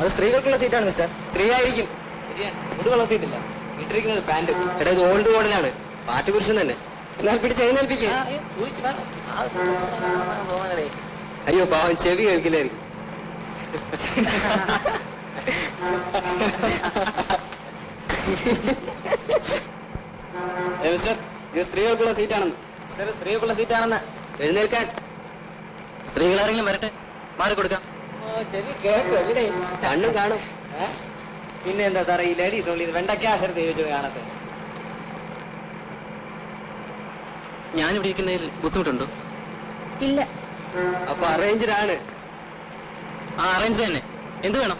അത് സ്ത്രീകൾക്കുള്ള സീറ്റാണ് മിസ്റ്റർ. സ്ത്രീ ആയിരിക്കും. ശരിയാണ്, മുടി വളർത്തിയിട്ടില്ല. ഇട്ടിരിക്കുന്നത് പാന്റ്. എടാ, ഇത് ഓൾഡ് മോഡലാണ്. പാട്ടുപുരുഷൻ തന്നെ. എന്നാൽ പിടിച്ച് എഴുന്നേൽപ്പിക്കുക. അയ്യോ പാവം, ചെവി കേൾക്കില്ലായിരിക്കും. മിസ്റ്റർ, ഇത് സ്ത്രീകൾക്കുള്ള സീറ്റാണെന്ന്. മിസ്റ്റർ, സ്ത്രീകൾക്കുള്ള സീറ്റാണെന്ന്. എഴുന്നേൽക്കാൻ. സ്ത്രീകളാരെങ്കിലും വരട്ടെ, മാറിക്കൊടുക്കാം. ചെവി കേൾക്കുമല്ലേ? കണ്ണും കാണും. പിന്നെ എന്താ സാറേ ഈ ലേഡീസ് ഓൺലി വെണ്ടയ്ക്ക അക്ഷരത്തെ ചോദിച്ചത് കാണത്തെ? ഞാനിവിടെ ഇരിക്കുന്നതിൽ ബുദ്ധിമുട്ടുണ്ടോ? ഇല്ല. അപ്പൊ അറേഞ്ച്ഡാണ്. ആ അറേഞ്ച് തന്നെ. എന്ത് വേണം?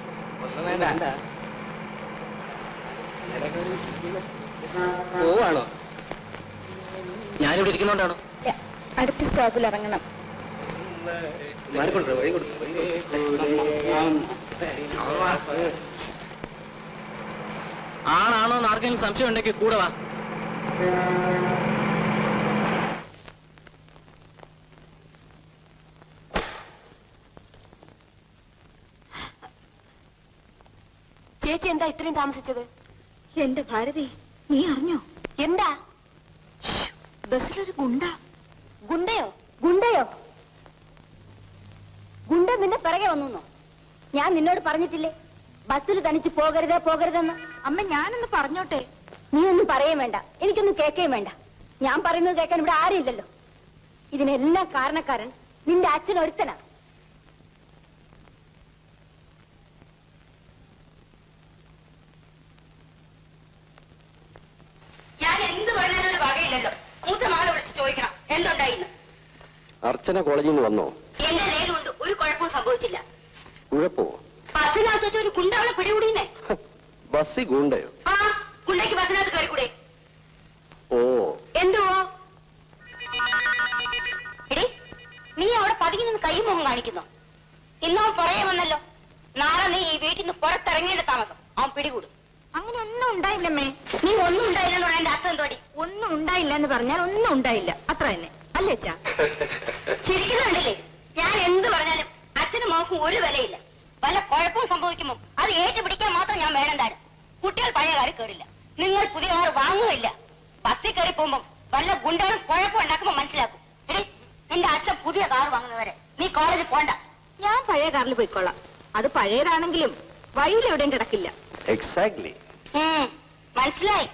വേണ്ട. പോവാണോ? ഞാനിവിടെ ഇരിക്കുന്നോണ്ടാണോ? അടുത്ത സ്റ്റോപ്പിൽ ഇറങ്ങണം. മാറിക്കൊണ്ടോ? വഴി കൊടുക്കും. ആണാണോ എന്ന് ആർക്കെങ്കിലും സംശയം ഉണ്ടെങ്കിൽ കൂടെ വാ. ചേച്ചി എന്താ ഇത്രയും താമസിച്ചത്? എന്റെ ഭാരതി, നീ അറിഞ്ഞോ? എന്താ? ബസ്സിലൊരു ഗുണ്ട. ഗുണ്ടയോ? ഗുണ്ടയോ? ഗുണ്ട നിന്റെ പിറകെ വന്നു. ഞാൻ നിന്നോട് പറഞ്ഞിട്ടില്ലേ ബസ്സിൽ തനിച്ച് പോകരുതേ പോകരുതെന്ന്? അമ്മ, ഞാനൊന്ന് പറഞ്ഞോട്ടെ. നീ ഒന്നും പറയുകയും വേണ്ട, എനിക്കൊന്നും കേൾക്കുകയും വേണ്ട. ഞാൻ പറയുന്നത് കേൾക്കാൻ ഇവിടെ ആരുമില്ലല്ലോ. ഇതിനെല്ലാം കാരണക്കാരൻ നിന്റെ അച്ഛൻ ഒരുത്തനാ. ഞാൻ എന്ത് പറഞ്ഞാലും വകയില്ലല്ലോ. മൂത്ത മകളെ വിളിച്ച് ചോദിക്കണം എന്തുണ്ടായിന്ന്. അർച്ചന കോളേജിൽ നിന്ന് വന്നോ? എന്റെ നേരുകൊണ്ട് ഒരു കുഴപ്പവും സംഭവിച്ചില്ല. കുഴപ്പോ? ബസ്സിനകത്ത് ഒരു ഗുണ്ട അവളെ പിടികൂടിയെന്നേ. ബസ്സിൽ ഗുണ്ടയോ? ആ, ഗുണ്ടയ്ക്ക് ബസ്സിനകത്ത് കയറിക്കൂടെ? ഓ. എന്തുവോ? എടി, നീ അവിടെ പതുങ്ങി നിന്ന് കൈ മുഖം കാണിക്കുന്നു. ഇന്നോ പുറകെ വന്നല്ലോ. നാളെ നീ ഈ വീട്ടിൽ നിന്ന് പുറത്തിറങ്ങേണ്ട താമസം. അവൻ പിടികൂടും. അങ്ങനെ ഒന്നും ഉണ്ടായില്ലമ്മേ. നീ ഒന്നും ഉണ്ടായില്ലെന്ന് പറയാൻ എന്റെ അർത്ഥം തോടി. ഒന്നും ഉണ്ടായില്ല എന്ന് പറഞ്ഞാൽ ഒന്നും ഉണ്ടായില്ല, അത്ര തന്നെ അല്ലേ അച്ഛാ? ചിരിക്കുന്നുണ്ടല്ലേ? ഞാൻ എന്ത് പറഞ്ഞാലും അച്ഛനും മോക്കും ഒരു വിലയില്ല. വല്ല കുഴപ്പവും സംഭവിക്കുമ്പോ അത് ഏറ്റുപിടിക്കാൻ മാത്രം ഞാൻ വേണം താനും. കുട്ടികൾ പഴയ കാര്യം കയറില്ല, നിങ്ങൾ പുതിയ കാർ വാങ്ങുകയില്ല. ബസ്സിൽ കയറി പോകുമ്പോ വല്ല ഗുണ്ടകളും കുഴപ്പം ഉണ്ടാക്കുമ്പോ മനസ്സിലാക്കും. എടി, നിന്റെ അച്ഛൻ പുതിയ കാർ വാങ്ങുന്നവരെ നീ കോളേജിൽ പോണ്ട. ഞാൻ പഴയ കാറിൽ പോയിക്കോളാം. അത് പഴയതാണെങ്കിലും വഴിയിൽ എവിടെയും കിടക്കില്ല. എക്സാക്ട്ലി. മനസ്സിലായി.